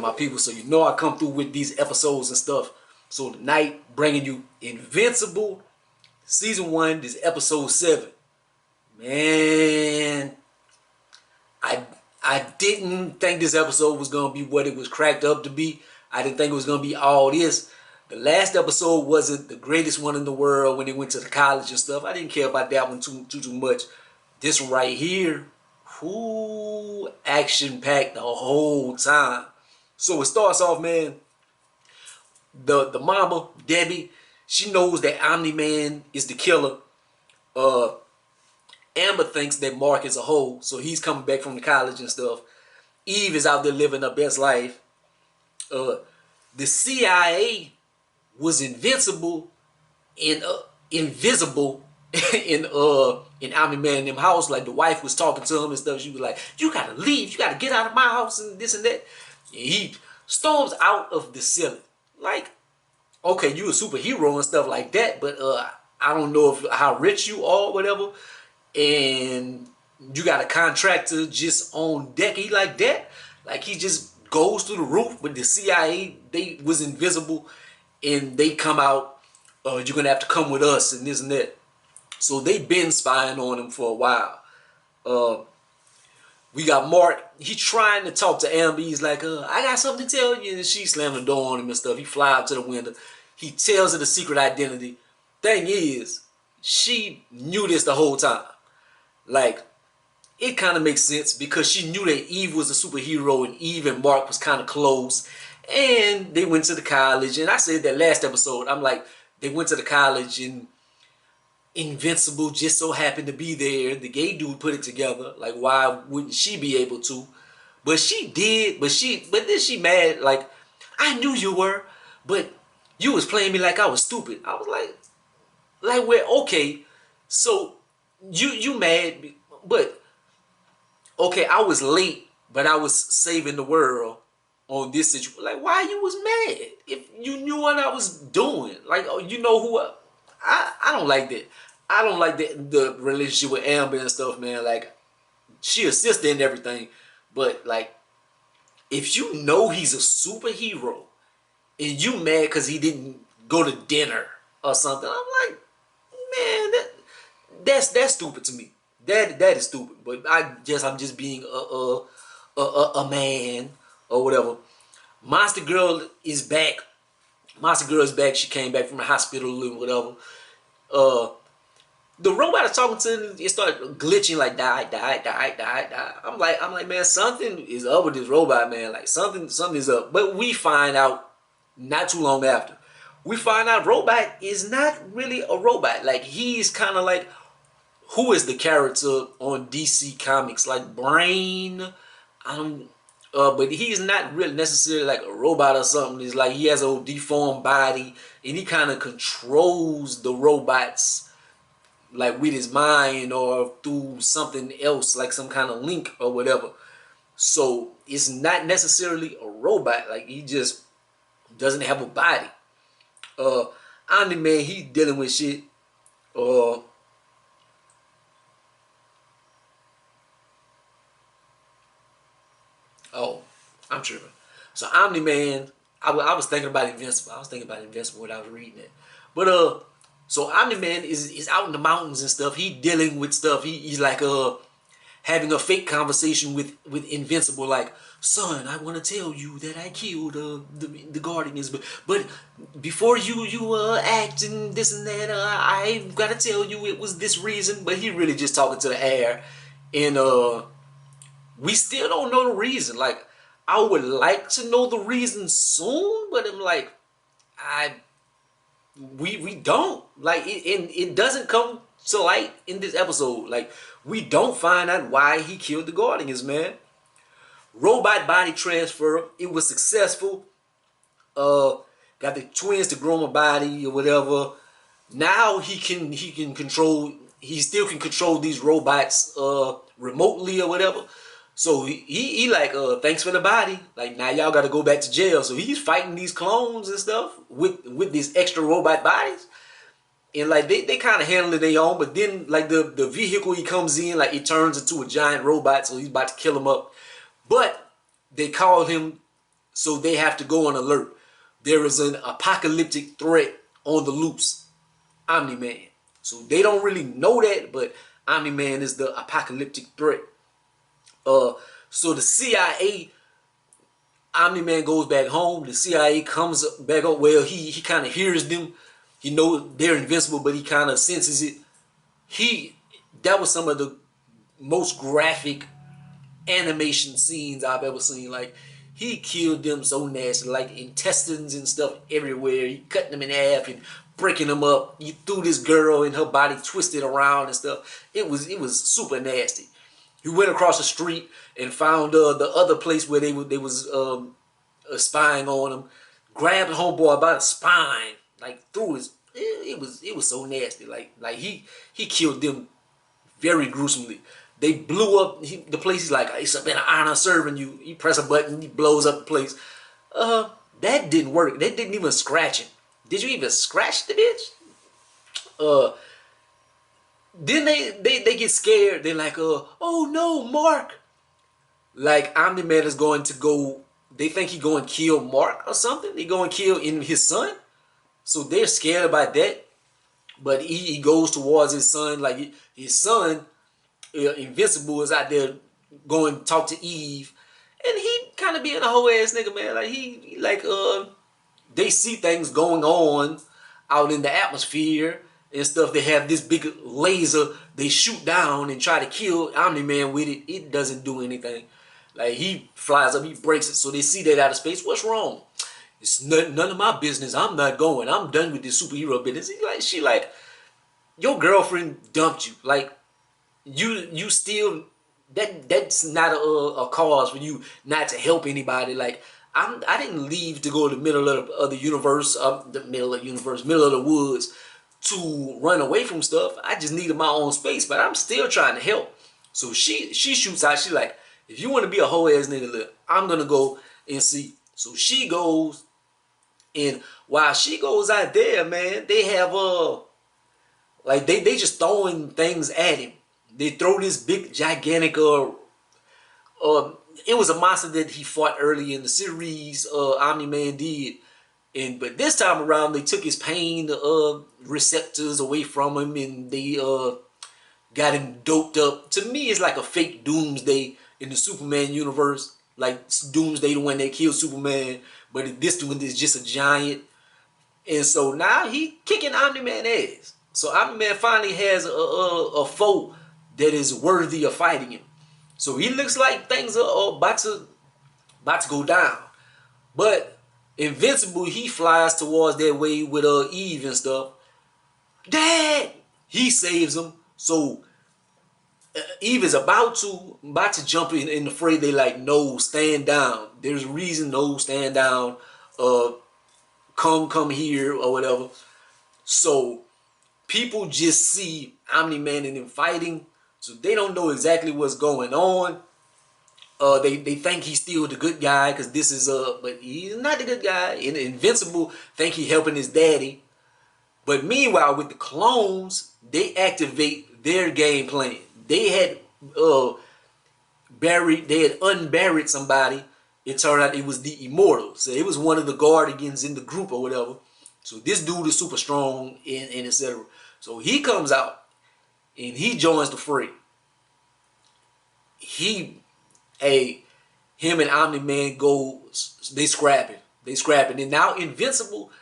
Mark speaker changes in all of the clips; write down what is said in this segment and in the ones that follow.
Speaker 1: my people. So you know I come through with these episodes and stuff. So tonight, bringing you Invincible, Season 1, this Episode 7. Man, I didn't think this episode was going to be what it was cracked up to be. I didn't think it was going to be all this. The last episode wasn't the greatest one in the world when they went to the college and stuff. I didn't care about that one too much. This one right here, action-packed the whole time. So it starts off, man, the mama, Debbie, she knows that Omni-Man is the killer. Amber thinks that Mark is a hoe, so he's coming back from the college and stuff. Eve is out there living her best life. The CIA was invincible and invisible in Omni-Man in them house. Like the wife was talking to him and stuff. She was like, "You gotta leave. You gotta get out of my house and this and that." And he storms out of the ceiling. Like, okay, you a superhero and stuff like that, but I don't know how rich you are or whatever. And you got a contractor just on deck. He like that. Like he just goes through the roof. But the CIA, they was invisible, and they come out. You're gonna have to come with us and this and that. So they been spying on him for a while. We got Mark. He trying to talk to Amber. He's like, I got something to tell you. And she slammed the door on him and stuff. He fly out to the window. He tells her the secret identity. Thing is, she knew this the whole time. Like, it kind of makes sense because she knew that Eve was a superhero and Eve and Mark was kind of close. And they went to the college. And I said that last episode. I'm like, they went to the college and Invincible just so happened to be there. The gay dude put it together. Like, why wouldn't she be able to? But she did. But then she mad. Like, I knew you were, but you was playing me like I was stupid. I was like, well, okay. So you mad, but okay, I was late, but I was saving the world on this situation. Like, why you was mad if you knew what I was doing? Like, you know who I don't like that. I don't like that, the relationship with Amber and stuff, man. Like, she assisted in everything, but like, if you know he's a superhero and you mad because he didn't go to dinner or something, I'm like, man, that's stupid to me. That is stupid. But I'm just being a man or whatever. Monster Girl is back. Monster Girl is back. She came back from the hospital and whatever. The robot is talking to him, it started glitching, like die. I'm like, man, something is up with this robot, man. Like something is up. But we find out not too long after. We find out robot is not really a robot. Like, he's kind of like, who is the character on DC Comics? Like Brain. But he's not really necessarily like a robot or something. It's like he has a deformed body and he kind of controls the robots, like with his mind or through something else, like some kind of link or whatever. So it's not necessarily a robot. Like, he just doesn't have a body. Omni-Man, he dealing with shit. Oh, I'm tripping. So Omni-Man, I was thinking about Invincible. I was thinking about Invincible when I was reading it. But so Omni-Man is out in the mountains and stuff. He dealing with stuff. He's like having a fake conversation with Invincible, like, son, I want to tell you that I killed the Guardians, but before you act and this and that, I gotta tell you it was this reason. But he really just talking to the air, and we still don't know the reason. Like, I would like to know the reason soon, but I'm like, we don't. Like, it doesn't come to light in this episode. Like, we don't find out why he killed the Guardians, man. Robot body transfer, it was successful. Got the twins to grow my body or whatever. Now he can control. He still can control these robots remotely or whatever. So he like, thanks for the body. Like, now y'all got to go back to jail. So he's fighting these clones and stuff with these extra robot bodies. And like, they kind of handle it their own. But then like the vehicle he comes in, like, it turns into a giant robot. So he's about to kill him up. But they call him So they have to go on alert. There is an apocalyptic threat on the loose. Omni-Man. So they don't really know that, but Omni-Man is the apocalyptic threat. So the CIA, Omni-Man goes back home. The CIA comes back up. Well, he kind of hears them. He knows they're invincible, but he kind of senses it. That was some of the most graphic animation scenes I've ever seen. Like, he killed them so nasty, like intestines and stuff everywhere. He cut them in half and breaking them up. He threw this girl and her body twisted around and stuff. It was super nasty. He went across the street and found the other place where they was spying on him. Grabbed the homeboy by the spine, like through his. It was so nasty. Like he killed them very gruesomely. They blew up the place. He's like, it's been an honor serving you. He press a button, he blows up the place. That didn't work. They didn't even scratch it. Did you even scratch the bitch? Then they get scared. They're like, oh no, Mark. Like, Omni-Man is going to go. They think he going to kill Mark or something. They going to kill his son. So they're scared about that. But he goes towards his son. Like, his son, Invincible, is out there going to talk to Eve. And he kind of being a whole ass nigga, man. Like, they see things going on out in the atmosphere and stuff. They have this big laser they shoot down and try to kill Omni-Man with it. It doesn't do anything. Like, he flies up, he breaks it. So they see that out of space. What's wrong? It's none of my business. I'm not going. I'm done with this superhero business. She like, your girlfriend dumped you. Like, you still, that's not a cause for you not to help anybody. Like, I didn't leave to go to the middle of the universe, middle of the woods to run away from stuff. I just needed my own space, but I'm still trying to help. So she shoots out. She like, if you want to be a whole ass nigga, look, I'm gonna go and see. So she goes, and while she goes out there, man, they have like they just throwing things at him. They throw this big gigantic it was a monster that he fought early in the series, Omni-Man did. But this time around, they took his pain receptors away from him, and they got him doped up. To me, it's like a fake Doomsday in the Superman universe. Like, Doomsday, the one that killed Superman, but this one is just a giant. And so now he kicking Omni-Man ass. So Omni-Man finally has a foe that is worthy of fighting him. So he looks like things are about to go down. But Invincible, he flies towards that way with Eve and stuff. Dad! He saves him. So Eve is about to jump in the fray. They like, no, stand down. There's a reason, no, stand down. Come here or whatever. So people just see Omni-Man and them fighting. So they don't know exactly what's going on. They think he's still the good guy because this is but he's not the good guy. And Invincible think he helping his daddy. But meanwhile, with the clones, they activate their game plan. They had unburied somebody. It turned out it was the Immortal. So it was one of the Guardians in the group or whatever. So this dude is super strong and etc. So he comes out and he joins the fray. Him and Omni-Man go, they scrapping. And now Invincible,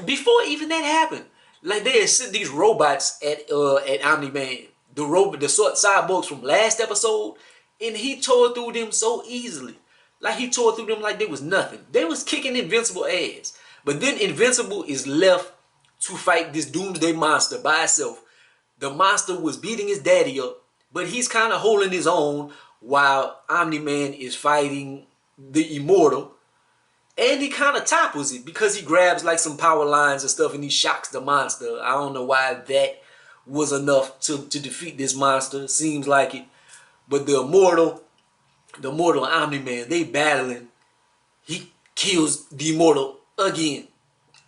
Speaker 1: before even that happened, like they had sent these robots at Omni-Man, the cyborgs from last episode, and he tore through them so easily. Like, he tore through them like they was nothing. They was kicking Invincible ass. But then Invincible is left to fight this Doomsday monster by itself. The monster was beating his daddy up, but he's kind of holding his own while Omni-Man is fighting the Immortal. And he kind of topples it because he grabs like some power lines and stuff and he shocks the monster. I don't know why that was enough to defeat this monster. Seems like it. But the Immortal and Omni-Man, they battling. He kills the Immortal again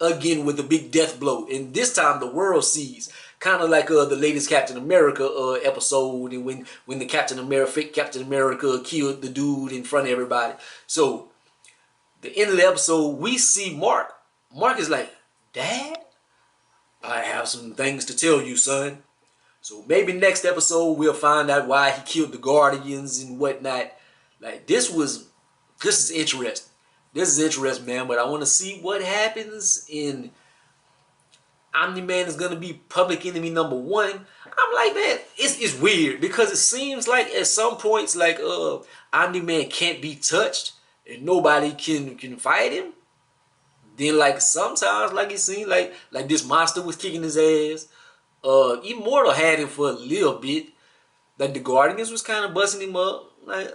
Speaker 1: with a big death blow. And this time the world sees. Kind of like the latest Captain America episode, and when the fake Captain America killed the dude in front of everybody. So the end of the episode, we see Mark. Mark is like, Dad, I have some things to tell you, son. So maybe next episode we'll find out why he killed the Guardians and whatnot. Like this is interesting. This is interesting, man. But I want to see what happens in Omni-Man is gonna be public enemy number 1. I'm like, man, it's weird because it seems like at some points like Omni-Man can't be touched and nobody can fight him. Then like sometimes like it seemed like this monster was kicking his ass. Immortal had him for a little bit. Like the Guardians was kind of busting him up. Like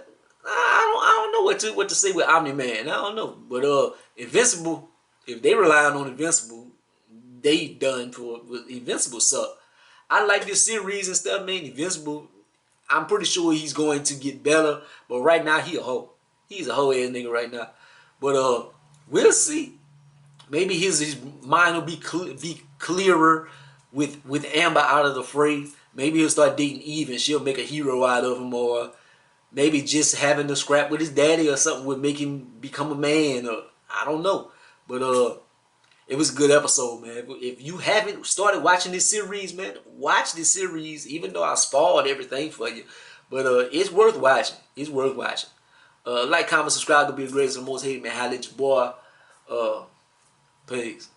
Speaker 1: I don't know what to say with Omni-Man. I don't know. But Invincible, if they relying on Invincible, they done for Invincible suck. I like this series and stuff, man. Invincible, I'm pretty sure he's going to get better. But right now he a hoe. He's a hoe ass nigga right now. But we'll see. Maybe his mind will be clearer with Amber out of the fray. Maybe he'll start dating Eve and she'll make a hero out of him, or maybe just having to scrap with his daddy or something would make him become a man, or I don't know. But it was a good episode, man. If you haven't started watching this series, man, watch this series, even though I spoiled everything for you. But it's worth watching. It's worth watching. Like, comment, subscribe to be the greatest and most hated man. Holla at your boy. Peace.